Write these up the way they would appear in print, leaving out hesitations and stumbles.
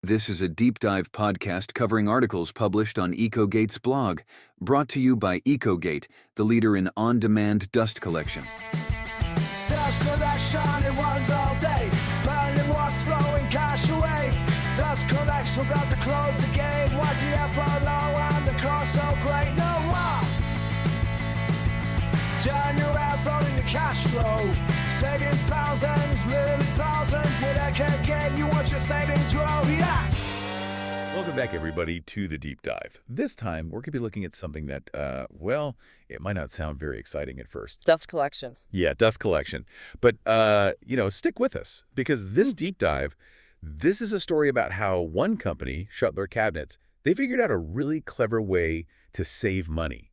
This is a deep dive podcast covering articles published on Ecogate's blog, brought to you by Ecogate, the leader in on-demand dust collection. Dust collection, it runs all day, burning what's throwing cash away. Dust collection, got to close the game. What's the effort low and the cost so great? No more. Turn your out, throwing the cash flow. Saving thousands, nearly thousands. With Ecogate, you want your savings grow, yeah. Welcome back, everybody, to the Deep Dive. This time, we're going to be looking at something that, well, it might not sound very exciting at first. Dust collection. Yeah, dust collection. But, stick with us, because this deep dive, this is a story about how one company, Shutler Cabinets, they figured out a really clever way to save money.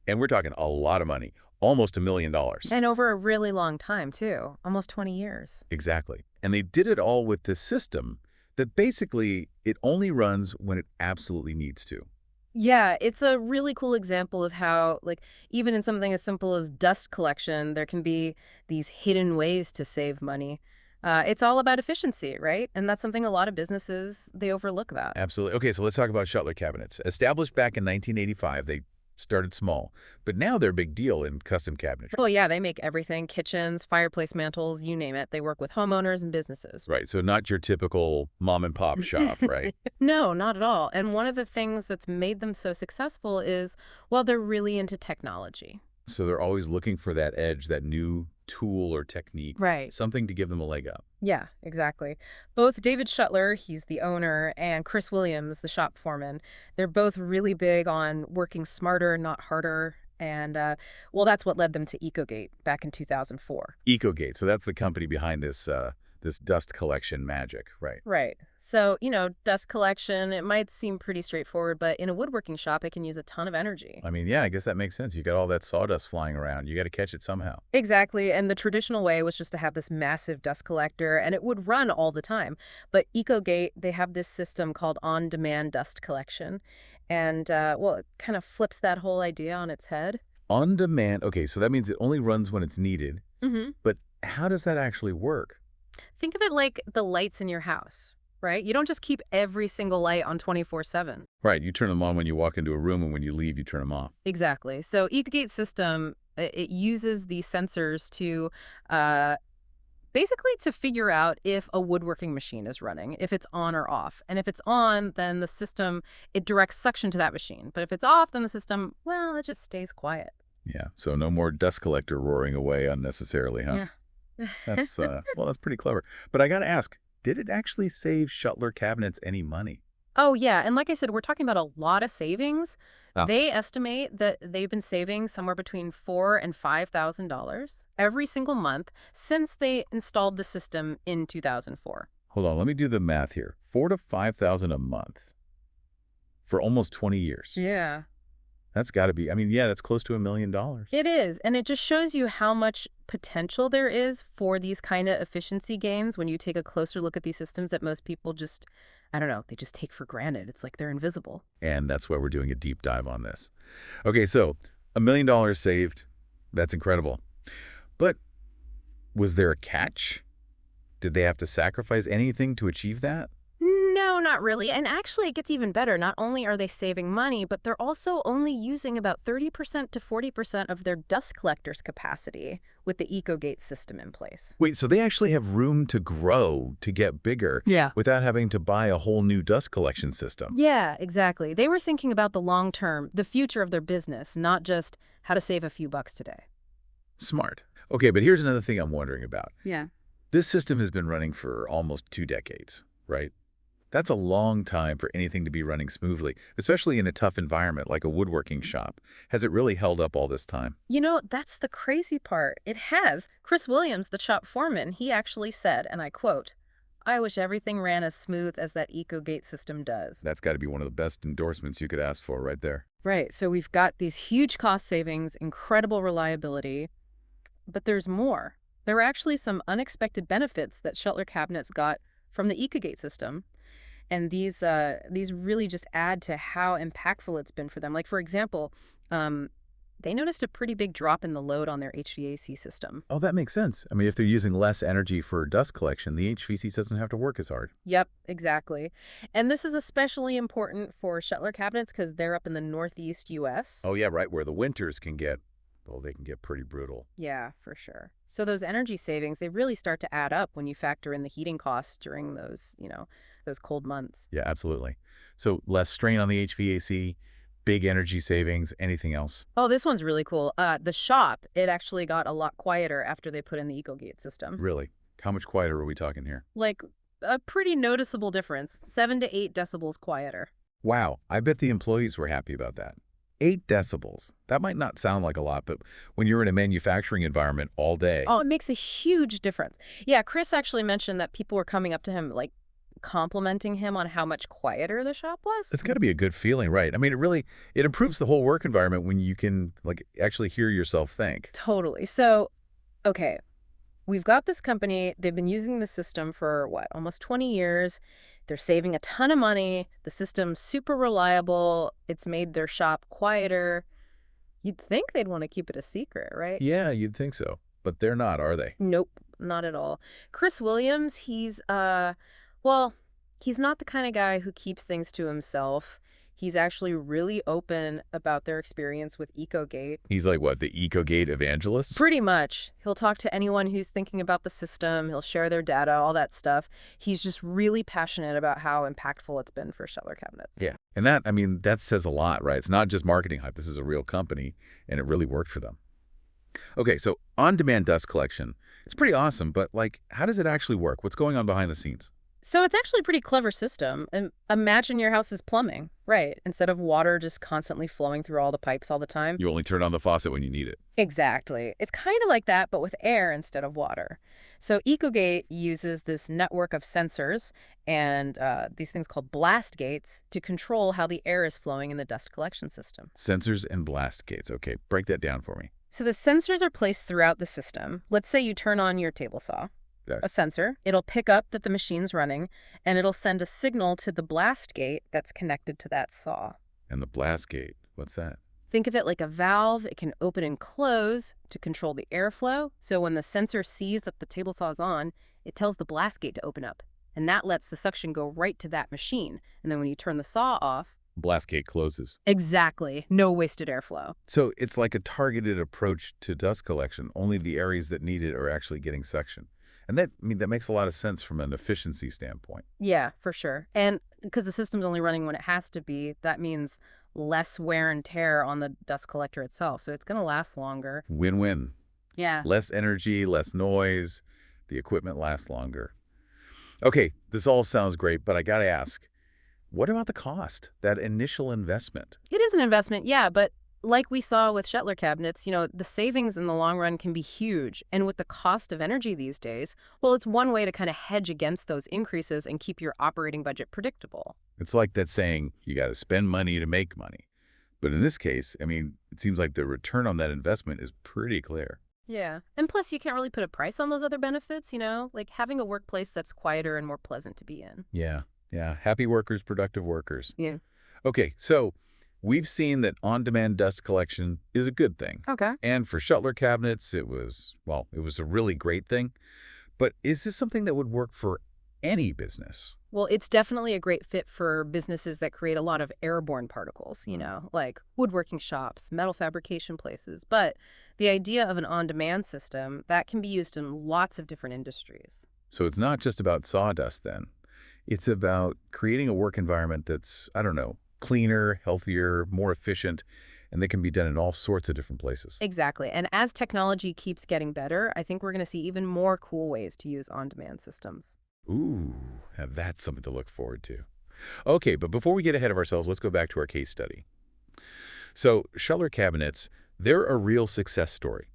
And we're talking a lot of money, almost $1 million. And over a really long time, too. Almost 20 years. Exactly. And they did it all with this system that basically it only runs when it absolutely needs to. Yeah, it's a really cool example of how, even in something as simple as dust collection, there can be these hidden ways to save money. It's all about efficiency, right? And that's something a lot of businesses, they overlook that. Absolutely. Okay, so let's talk about Shutler Cabinets. Established back in 1985, they started small, but now they're a big deal in custom cabinetry. Well, yeah, they make everything, kitchens, fireplace mantles, you name it. They work with homeowners and businesses. Right, so not your typical mom and pop shop, right? No, not at all. And one of the things that's made them so successful is, well, they're really into technology. So they're always looking for that edge, that new tool or technique, right? Something to give them a leg up. Yeah, exactly. Both David Shutler, he's the owner, and Chris Williams, the shop foreman, they're both really big on working smarter, not harder. And, that's what led them to Ecogate back in 2004. Ecogate, so that's the company behind this this dust collection magic, right? Right. So, dust collection, it might seem pretty straightforward, but in a woodworking shop, it can use a ton of energy. I mean, yeah, I guess that makes sense. You got all that sawdust flying around. You got to catch it somehow. Exactly. And the traditional way was just to have this massive dust collector, and it would run all the time. But Ecogate, they have this system called on-demand dust collection. And, it kind of flips that whole idea on its head. On demand. Okay, so that means it only runs when it's needed. Mm-hmm. But how does that actually work? Think of it like the lights in your house, right? You don't just keep every single light on 24/7. Right. You turn them on when you walk into a room, and when you leave, you turn them off. Exactly. So Ecogate's system, it uses these sensors to basically to figure out if a woodworking machine is running, if it's on or off. And if it's on, then the system, it directs suction to that machine. But if it's off, then the system, well, it just stays quiet. Yeah. So no more dust collector roaring away unnecessarily, huh? Yeah. That's that's pretty clever. But I got to ask, did it actually save Shutler Cabinets any money? Oh, yeah. And like I said, we're talking about a lot of savings. Oh. They estimate that they've been saving somewhere between $4,000 and $5,000 every single month since they installed the system in 2004. Hold on, let me do the math here. $4,000 to $5,000 a month for almost 20 years. Yeah. That's got to be, that's close to $1 million. It is. And it just shows you how much potential there is for these kind of efficiency gains when you take a closer look at these systems that most people just, they just take for granted. It's like they're invisible. And that's why we're doing a deep dive on this. Okay, so $1 million saved. That's incredible. But was there a catch? Did they have to sacrifice anything to achieve that? No, not really. And actually, it gets even better. Not only are they saving money, but they're also only using about 30% to 40% of their dust collector's capacity with the Ecogate system in place. Wait, so they actually have room to grow, to get bigger, without having to buy a whole new dust collection system? Yeah, exactly. They were thinking about the long term, the future of their business, not just how to save a few bucks today. Smart. Okay, but here's another thing I'm wondering about. Yeah. This system has been running for almost 2 decades, right? That's a long time for anything to be running smoothly, especially in a tough environment like a woodworking shop. Has it really held up all this time? That's the crazy part. It has. Chris Williams, the shop foreman, he actually said, and I quote, "I wish everything ran as smooth as that Ecogate system does." That's got to be one of the best endorsements you could ask for right there. Right. So we've got these huge cost savings, incredible reliability, but there's more. There were actually some unexpected benefits that Shutler Cabinets got from the Ecogate system. And these really just add to how impactful it's been for them. Like, for example, they noticed a pretty big drop in the load on their HVAC system. Oh, that makes sense. I mean, if they're using less energy for dust collection, the HVAC doesn't have to work as hard. Yep, exactly. And this is especially important for Shutler cabinets because they're up in the Northeast U.S. Oh, yeah, right, where the winters can get, well, they can get pretty brutal. Yeah, for sure. So those energy savings, they really start to add up when you factor in the heating costs during those, those cold months. Yeah, absolutely. So less strain on the HVAC, big energy savings, anything else? Oh, this one's really cool. The shop, it actually got a lot quieter after they put in the Ecogate system. Really? How much quieter are we talking here? Like a pretty noticeable difference, 7 to 8 decibels quieter. Wow, I bet the employees were happy about that. 8 decibels. That might not sound like a lot, but when you're in a manufacturing environment all day. Oh, it makes a huge difference. Yeah, Chris actually mentioned that people were coming up to him, like, complimenting him on how much quieter the shop was. It's got to be a good feeling, right? I mean, it improves the whole work environment when you can, like, actually hear yourself think. Totally. So, okay, we've got this company. They've been using the system for, almost 20 years. They're saving a ton of money. The system's super reliable. It's made their shop quieter. You'd think they'd want to keep it a secret, right? Yeah, you'd think so. But they're not, are they? Nope, not at all. Chris Williams, he's not the kind of guy who keeps things to himself. He's actually really open about their experience with Ecogate. He's like, what, the Ecogate evangelist? Pretty much. He'll talk to anyone who's thinking about the system. He'll share their data, all that stuff. He's just really passionate about how impactful it's been for Shutler cabinets. Yeah. And that says a lot, right? It's not just marketing hype. This is a real company, and it really worked for them. Okay, so on-demand dust collection. It's pretty awesome, but, like, how does it actually work? What's going on behind the scenes? So it's actually a pretty clever system. Imagine your house's plumbing, right? Instead of water just constantly flowing through all the pipes all the time. You only turn on the faucet when you need it. Exactly. It's kind of like that, but with air instead of water. So Ecogate uses this network of sensors and these things called blast gates to control how the air is flowing in the dust collection system. Sensors and blast gates. Okay, break that down for me. So the sensors are placed throughout the system. Let's say you turn on your table saw. A sensor. It'll pick up that the machine's running, and it'll send a signal to the blast gate that's connected to that saw. And the blast gate, what's that? Think of it like a valve. It can open and close to control the airflow. So when the sensor sees that the table saw's on, it tells the blast gate to open up. And that lets the suction go right to that machine. And then when you turn the saw off, blast gate closes. Exactly. No wasted airflow. So it's like a targeted approach to dust collection. Only the areas that need it are actually getting suction. And that makes a lot of sense from an efficiency standpoint. Yeah, for sure. And because the system's only running when it has to be, that means less wear and tear on the dust collector itself. So it's going to last longer. Win-win. Yeah. Less energy, less noise. The equipment lasts longer. Okay, this all sounds great, but I got to ask, what about the cost, that initial investment? It is an investment, yeah, but like we saw with Shutler cabinets, the savings in the long run can be huge. And with the cost of energy these days, well, it's one way to kind of hedge against those increases and keep your operating budget predictable. It's like that saying, you got to spend money to make money. But in this case, it seems like the return on that investment is pretty clear. Yeah. And plus, you can't really put a price on those other benefits, like having a workplace that's quieter and more pleasant to be in. Yeah. Happy workers, productive workers. Yeah. Okay, so we've seen that on-demand dust collection is a good thing. Okay. And for Shutler cabinets, it was a really great thing. But is this something that would work for any business? Well, it's definitely a great fit for businesses that create a lot of airborne particles, like woodworking shops, metal fabrication places. But the idea of an on-demand system, that can be used in lots of different industries. So it's not just about sawdust then. It's about creating a work environment that's, cleaner, healthier, more efficient, and they can be done in all sorts of different places. Exactly. And as technology keeps getting better, I think we're going to see even more cool ways to use on-demand systems. Ooh, now that's something to look forward to. Okay, but before we get ahead of ourselves, let's go back to our case study. So Shutler cabinets, they're a real success story.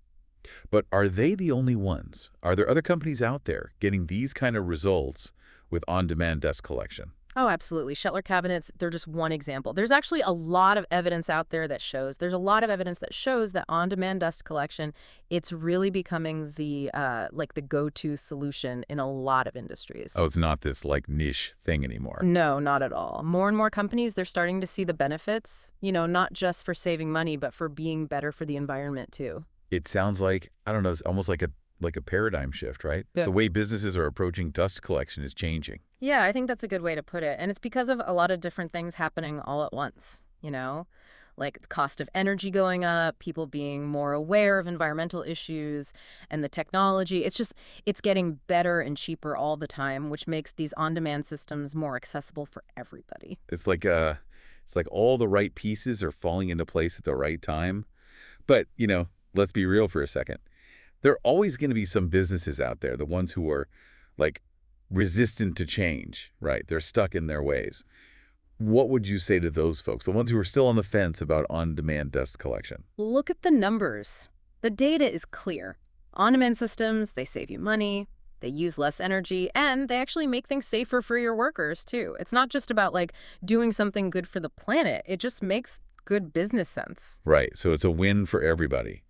But are they the only ones? Are there other companies out there getting these kind of results with on-demand dust collection? Oh, absolutely. Shutler cabinets, they're just one example. There's actually a lot of evidence out there that shows, that on-demand dust collection, it's really becoming the like the go-to solution in a lot of industries. Oh, it's not this like niche thing anymore. No, not at all. More and more companies, they're starting to see the benefits, not just for saving money, but for being better for the environment too. It sounds like, I don't know, it's almost like a paradigm shift, right? Yeah. The way businesses are approaching dust collection is changing. Yeah, I think that's a good way to put it. And it's because of a lot of different things happening all at once, like the cost of energy going up, people being more aware of environmental issues and the technology. It's getting better and cheaper all the time, which makes these on-demand systems more accessible for everybody. It's like all the right pieces are falling into place at the right time. But, let's be real for a second. There are always going to be some businesses out there, the ones who are like resistant to change, right? They're stuck in their ways. What would you say to those folks, the ones who are still on the fence about on-demand dust collection? Look at the numbers. The data is clear. On-demand systems, they save you money, they use less energy, and they actually make things safer for your workers, too. It's not just about, doing something good for the planet. It just makes good business sense. Right, so it's a win for everybody.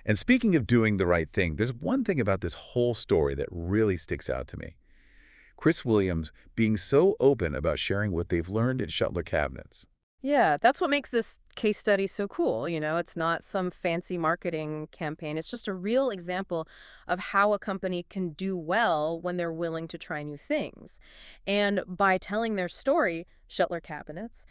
And speaking of doing the right thing, there's one thing about this whole story that really sticks out to me. Chris Williams being so open about sharing what they've learned at Shutler Cabinets. Yeah, that's what makes this case study so cool. It's not some fancy marketing campaign. It's just a real example of how a company can do well when they're willing to try new things. And by telling their story, Shutler Cabinets,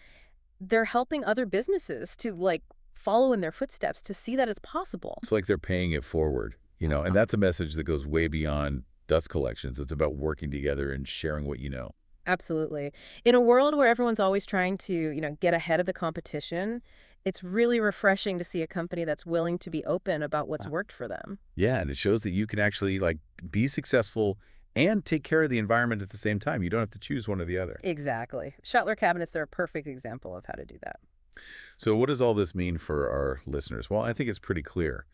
they're helping other businesses to, follow in their footsteps to see that it's possible. It's like they're paying it forward, and that's a message that goes way beyond dust collections. It's about working together and sharing what you know. Absolutely. In a world where everyone's always trying to, get ahead of the competition, it's really refreshing to see a company that's willing to be open about what's worked for them. Yeah, and it shows that you can actually be successful and take care of the environment at the same time. You don't have to choose one or the other. Exactly. Shutler cabinets, they're a perfect example of how to do that. So what does all this mean for our listeners? Well, I think it's pretty clear.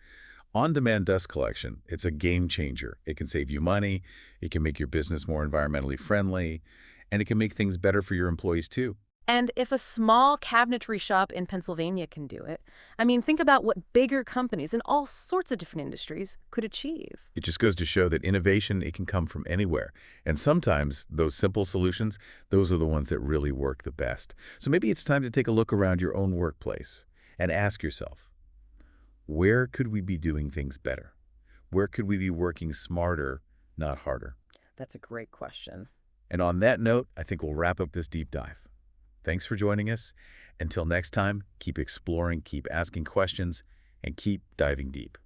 On-demand dust collection, it's a game changer. It can save you money, it can make your business more environmentally friendly, and it can make things better for your employees too. And if a small cabinetry shop in Pennsylvania can do it, think about what bigger companies in all sorts of different industries could achieve. It just goes to show that innovation, it can come from anywhere. And sometimes those simple solutions, those are the ones that really work the best. So maybe it's time to take a look around your own workplace and ask yourself, where could we be doing things better? Where could we be working smarter, not harder? That's a great question. And on that note, I think we'll wrap up this deep dive. Thanks for joining us. Until next time, keep exploring, keep asking questions, and keep diving deep.